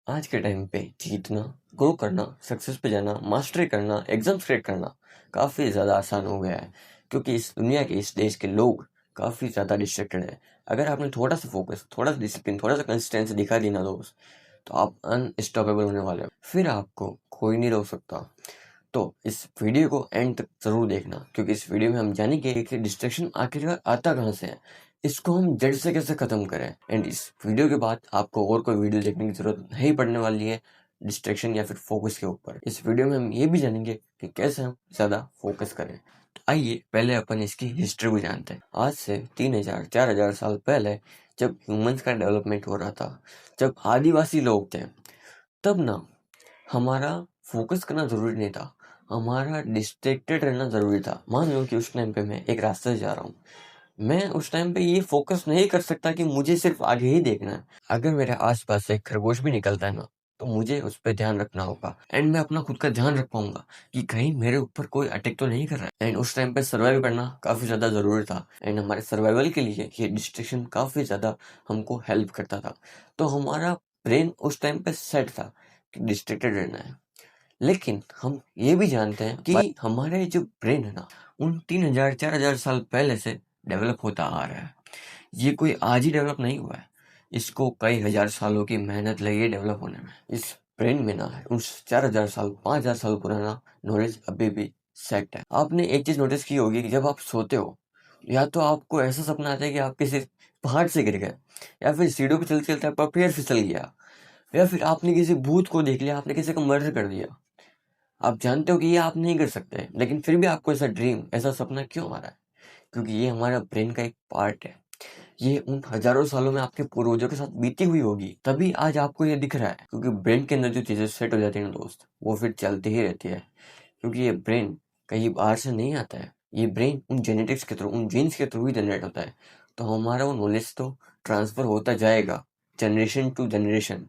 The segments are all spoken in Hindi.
आज के टाइम पे जीतना, ग्रो करना, सक्सेस पे जाना, मास्टरी करना, एग्जाम्स क्रैक करना काफ़ी ज़्यादा आसान हो गया है क्योंकि इस दुनिया के, इस देश के लोग काफ़ी ज़्यादा डिस्ट्रैक्टेड हैं। अगर आपने थोड़ा सा फोकस, थोड़ा सा डिसिप्लिन, थोड़ा सा कंसिस्टेंसी दिखा दी ना दोस्त, तो आप अनस्टॉपेबल होने वाले हो। फिर आपको कोई नहीं रोक सकता। तो इस वीडियो को एंड तक ज़रूर देखना क्योंकि इस वीडियो में हम जानेंगे कि डिस्ट्रैक्शन आखिरकार आता कहाँ से है, इसको हम जड़ से कैसे ख़त्म करें। एंड इस वीडियो के बाद आपको और कोई वीडियो देखने की ज़रूरत नहीं पड़ने वाली है डिस्ट्रैक्शन या फिर फोकस के ऊपर। इस वीडियो में हम ये भी जानेंगे कि कैसे हम ज़्यादा फोकस करें। तो आइए पहले अपन इसकी हिस्ट्री को जानते हैं। आज से 3000 4000 साल पहले जब ह्यूमंस का डेवलपमेंट हो रहा था, जब आदिवासी लोग थे, तब ना हमारा फोकस करना ज़रूरी नहीं था, हमारा डिस्ट्रैक्टेड रहना ज़रूरी था। मान लो कि उस टाइम पे मैं एक रास्ते से जा रहा हूँ, मैं उस टाइम पे ये फोकस नहीं कर सकता कि मुझे सिर्फ आगे ही देखना है। अगर मेरे आसपास से एक खरगोश भी निकलता है ना, तो मुझे उस पर ध्यान रखना होगा एंड मैं अपना खुद का ध्यान रख पाऊंगा कि कहीं मेरे ऊपर कोई अटैक तो नहीं कर रहा है। एंड उस टाइम पे सर्वाइव करना काफ़ी ज़्यादा ज़रूरी था एंड हमारे सर्वाइवल के लिए ये डिस्ट्रैक्शन काफ़ी ज़्यादा हमको हेल्प करता था। तो हमारा ब्रेन उस टाइम पे सेट था कि डिस्ट्रैक्टेड रहना है। लेकिन हम ये भी जानते हैं कि हमारे जो ब्रेन है ना, उन 3000 4000 साल पहले से डेवलप होता आ रहा है। ये कोई आज ही डेवलप नहीं हुआ है, इसको कई हजार सालों की मेहनत लगी है डेवलप होने में। इस ब्रेन में ना उस 4000 साल 5000 साल पुराना नॉलेज अभी भी सेट है। आपने एक चीज नोटिस की होगी कि जब आप सोते हो, या तो आपको ऐसा सपना आता है कि आप किसी पहाड़ से गिर गए, या फिर सीढ़ियों पे चलते चलते आपका पैर फिसल गया, या फिर आपने किसी भूत को देख लिया, आपने किसी को मर्डर कर दिया। आप जानते हो कि ये आप नहीं कर सकते, लेकिन फिर भी आपको ऐसा ड्रीम, ऐसा सपना क्यों आ रहा है? क्योंकि ये हमारा ब्रेन का एक पार्ट है। ये उन हजारों सालों में आपके पूर्वजों के साथ बीती हुई होगी, तभी आज आपको ये दिख रहा है। क्योंकि ब्रेन के अंदर जो चीजें सेट हो जाती है ना दोस्त, वो फिर चलती ही रहती है। क्योंकि ये ब्रेन कहीं बाहर से नहीं आता है, ये ब्रेन उन जेनेटिक्स के थ्रू, उन जीन्स के थ्रू ही जनरेट होता है। तो हमारा वो नॉलेज तो ट्रांसफर होता जाएगा जनरेशन टू जनरेशन।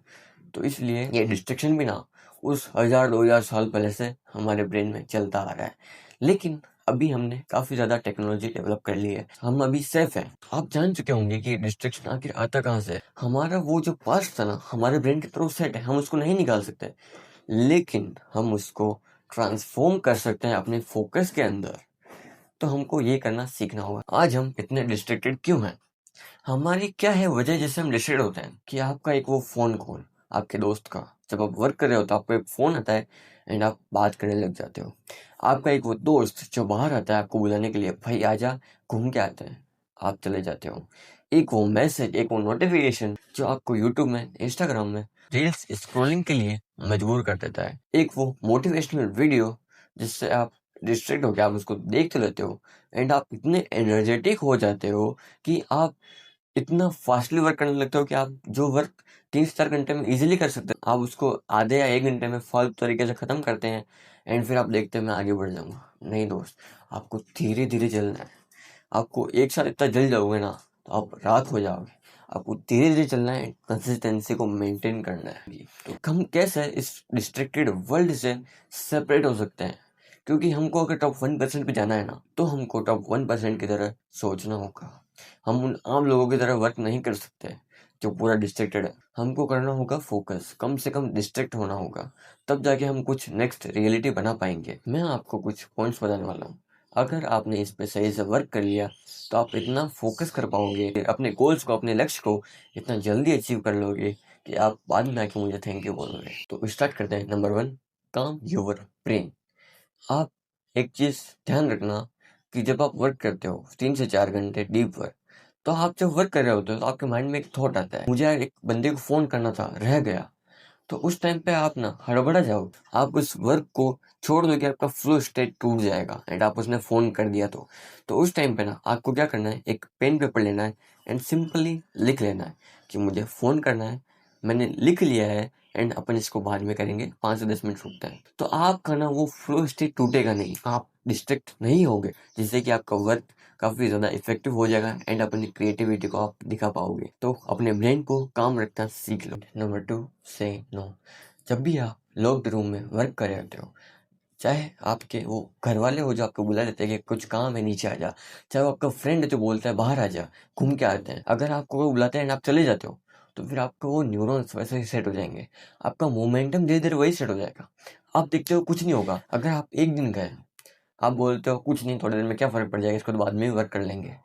तो इसलिए ये डिस्ट्रक्शन भी ना उस 1000 2000 साल पहले से हमारे ब्रेन में चलता आ रहा है। लेकिन अभी हमने काफी ज्यादा टेक्नोलॉजी डेवलप कर ली है, हम अभी सेफ हैं। आप जान चुके होंगे कि डिस्ट्रक्शन आखिर आता कहाँ से है। हमारा वो जो पास्ट था ना, हमारे ब्रेन के थ्रू सेट है, हम उसको नहीं निकाल सकते, लेकिन हम उसको ट्रांसफॉर्म कर सकते हैं अपने फोकस के अंदर। तो हमको ये करना सीखना होगा। आज हम इतने डिस्ट्रैक्टेड क्यों हैं, हमारी क्या है वजह जिससे हम डिस्ट्रैक्ट होते हैं? कि आपका एक वो फोन कॉल आपके दोस्त का, जब आप वर्क कर रहे हो तो आपको एक फोन आता है एंड आप बात करने लग जाते हो। आपका एक वो दोस्त जो बाहर आता है आपको बुलाने के लिए, भाई आजा घूम के आते हैं, आप चले जाते हो। एक वो मैसेज, एक वो नोटिफिकेशन जो आपको यूट्यूब में, इंस्टाग्राम में रील्स स्क्रॉलिंग के लिए मजबूर कर देता है। एक वो मोटिवेशनल वीडियो जिससे आप डिस्ट्रैक्ट होकर आप उसको देखते रहते हो एंड आप इतने एनर्जेटिक हो जाते हो कि आप इतना फास्टली वर्क करने लगते हो कि आप जो वर्क 3 से 4 घंटे में इजीली कर सकते हो, आप उसको आधे या 1 घंटे में फालतू तरीके से खत्म करते हैं। एंड फिर आप देखते हैं मैं आगे बढ़ जाऊंगा। नहीं दोस्त, आपको धीरे धीरे चलना है। आपको एक साथ इतना जल जाओगे ना तो आप रात हो जाओगे। आपको धीरे धीरे चलना है, कंसिस्टेंसी को मेंटेन करना है। तो हम कैसे इस डिस्ट्रैक्टेड वर्ल्ड से सेपरेट हो सकते हैं? क्योंकि हमको अगर टॉप 1% पे जाना है ना, तो हमको टॉप 1% की तरह सोचना होगा। हम उन आम लोगों की तरह वर्क नहीं कर सकते जो पूरा डिस्ट्रैक्टेड है। हमको करना होगा फोकस, कम से कम डिस्ट्रैक्ट होना होगा, तब जाके हम कुछ नेक्स्ट रियलिटी बना पाएंगे। मैं आपको कुछ पॉइंट्स बताने वाला हूँ। अगर आपने इस पे सही से वर्क कर लिया तो आप इतना फोकस कर पाओगे अपने गोल्स को, अपने लक्ष्य को इतना जल्दी अचीव कर लोगे कि आप बाद में आके मुझे थैंक यू बोलोगे। तो स्टार्ट करते हैं। नंबर 1, काम योर ब्रेन। आप एक चीज ध्यान रखना कि जब आप वर्क करते हो 3 से 4 घंटे डीप वर्क, तो आप जब वर्क कर रहे होते हो तो आपके माइंड में एक थॉट आता है, मुझे यार एक बंदे को फोन करना था, रह गया। तो उस टाइम पे आप ना हड़बड़ा जाओ, आप उस वर्क को छोड़ दोगे, आपका फ्लो स्टेट टूट जाएगा एंड आप उसने फोन कर दिया। तो उस टाइम पे ना आपको क्या करना है, एक पेन पेपर लेना है एंड सिंपली लिख लेना है कि मुझे फोन करना है, मैंने लिख लिया है एंड अपन इसको बाद में करेंगे, 5 से 10 मिनट रुकता है। तो आपका ना वो फ्लो स्टेट टूटेगा नहीं, आप डिस्ट्रैक्ट नहीं होगे, जिससे कि आपका वर्क काफी ज्यादा इफेक्टिव हो जाएगा एंड अपनी क्रिएटिविटी को आप दिखा पाओगे। तो अपने ब्रेन को काम रखना सीख लो। नंबर 2, से नो। जब भी आप लॉक्ड रूम में वर्क कर रहे होते हो, चाहे आपके वो घर वाले हो जो आपको बुला लेते हैं कि कुछ काम है नीचे आ जा, चाहे वो आपका फ्रेंड जो बोलता है बाहर आ जा घूम के आते हैं, अगर आपको वो बुलाते हैं एंड आप चले जाते हो, तो फिर आपका वो न्यूरॉन्स वैसे ही सेट हो जाएंगे, आपका मोमेंटम धीरे धीरे वही सेट हो जाएगा। आप देखते हो कुछ नहीं होगा, अगर आप एक दिन गए, आप बोलते हो कुछ नहीं, थोड़े दिन में क्या फ़र्क पड़ जाएगा, इसको तो बाद में भी वर्क कर लेंगे,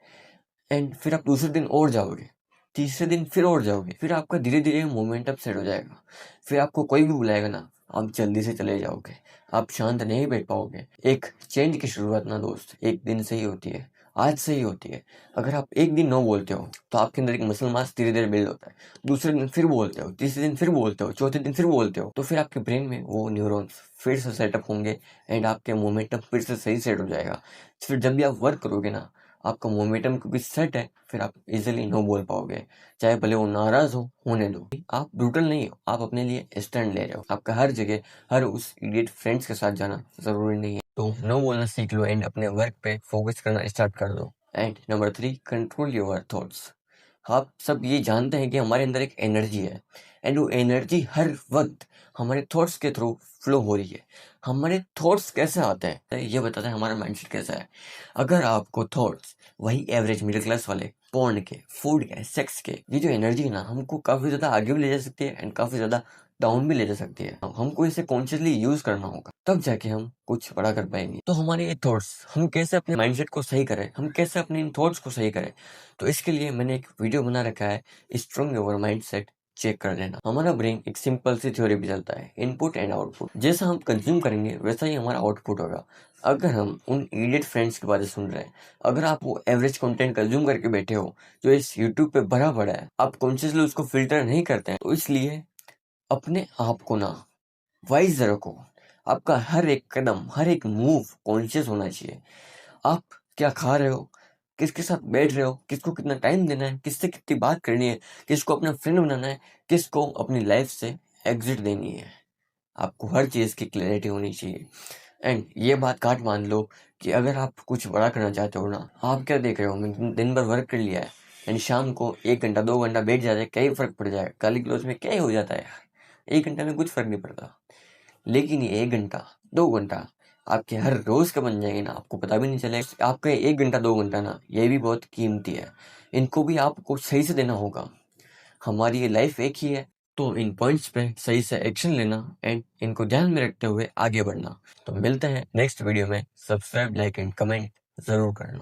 एंड फिर आप दूसरे दिन और जाओगे, तीसरे दिन फिर और जाओगे, फिर आपका धीरे धीरे मोमेंटम सेट हो जाएगा। फिर आपको कोई भी बुलाएगा ना, आप जल्दी से चले जाओगे, आप शांत नहीं बैठ पाओगे। एक चेंज की शुरुआत ना दोस्त एक दिन से ही होती है, आज से ही होती है। अगर आप एक दिन नो बोलते हो तो आपके अंदर एक मसल मास धीरे धीरे बिल्ड होता है, दूसरे दिन फिर बोलते हो, तीसरे दिन फिर बोलते हो, चौथे दिन फिर बोलते हो, तो फिर आपके ब्रेन में वो न्यूरॉन्स फिर से सेटअप होंगे एंड आपके मोमेंटम फिर से सही सेट हो जाएगा। फिर जब भी आप वर्क करोगे ना, आपका मोमेंटम क्योंकि सेट है, फिर आप इजीली नो बोल पाओगे, चाहे भले वो नाराज हो, होने दो। आप ब्रूटल नहीं हो, आप अपने लिए स्टैंड ले रहे हो। आपका हर जगह हर उस इडियट फ्रेंड्स के साथ जाना जरूरी नहीं है, तो नो बोलना सीख लो एंड अपने वर्क पे फोकस करना स्टार्ट कर दो। And number 3, control your thoughts. आप सब ये जानते हैं कि हमारे अंदर एक एनर्जी है एंड वो एनर्जी हर वक्त हमारे थॉट्स के थ्रू फ्लो हो रही है। हमारे थॉट्स कैसे आते हैं ये बताता है हमारा माइंडसेट कैसा है। अगर आपको थॉट्स वही एवरेज मिडिल क्लास वाले पॉर्न के, फूड के, सेक्स के, ये जो एनर्जी है ना, हमको काफी ज्यादा आगे भी ले जा सकती है एंड काफी ज्यादा डाउन भी ले जा सकती है। हमको इसे कॉन्शियसली यूज करना होगा, तब जाके हम कुछ बड़ा कर पाएंगे। तो हमारे ये थॉट्स, हम कैसे अपने माइंडसेट को सही करें, हम कैसे अपने इन थॉट्स को सही करें, तो इसके लिए मैंने एक वीडियो बना रखा है, स्ट्रॉन्ग योर माइंडसेट, चेक कर लेना। हमारा ब्रेन एक सिंपल सी थ्योरी पे चलता है, इनपुट एंड आउटपुट। जैसा हम कंज्यूम करेंगे वैसा ही हमारा आउटपुट होगा। अगर हम उन इडियट फ्रेंड्स की बातें सुन रहे हैं, अगर आप वो एवरेज कंटेंट कंज्यूम करके बैठे हो जो इस यूट्यूब पे भरा पड़ा है, आप कॉन्शियसली उसको फिल्टर नहीं करते हैं, तो इसलिए अपने आप को ना वाइज रखो। आपका हर एक कदम, हर एक मूव कॉन्शियस होना चाहिए। आप क्या खा रहे हो, किसके साथ बैठ रहे हो, किसको कितना टाइम देना है, किससे कितनी बात करनी है, किसको अपना फ्रेंड बनाना है, किसको अपनी लाइफ से एग्जिट देनी है। आपको हर चीज़ की क्लैरिटी होनी चाहिए। एंड ये बात काट मान लो कि अगर आप कुछ बड़ा करना चाहते हो ना, आप क्या देख रहे हो, मैंने दिन भर वर्क कर लिया है एंड शाम को 1 घंटा 2 घंटा बैठ जाते हैं, क्या ही फर्क पड़ जाएगा, काली क्लोज में क्या ही हो जाता है यार, 1 घंटा में कुछ फर्क नहीं पड़ता। लेकिन ये 1 घंटा 2 घंटा आपके हर रोज का बन जाएंगे ना, आपको पता भी नहीं चलेगा। आपका 1 घंटा 2 घंटा ना, ये भी बहुत कीमती है, इनको भी आपको सही से देना होगा। हमारी ये लाइफ एक ही है, तो इन पॉइंट्स पे सही से एक्शन लेना एंड इनको ध्यान में रखते हुए आगे बढ़ना। तो मिलते हैं नेक्स्ट वीडियो में। सब्सक्राइब, लाइक एंड कमेंट जरूर करना।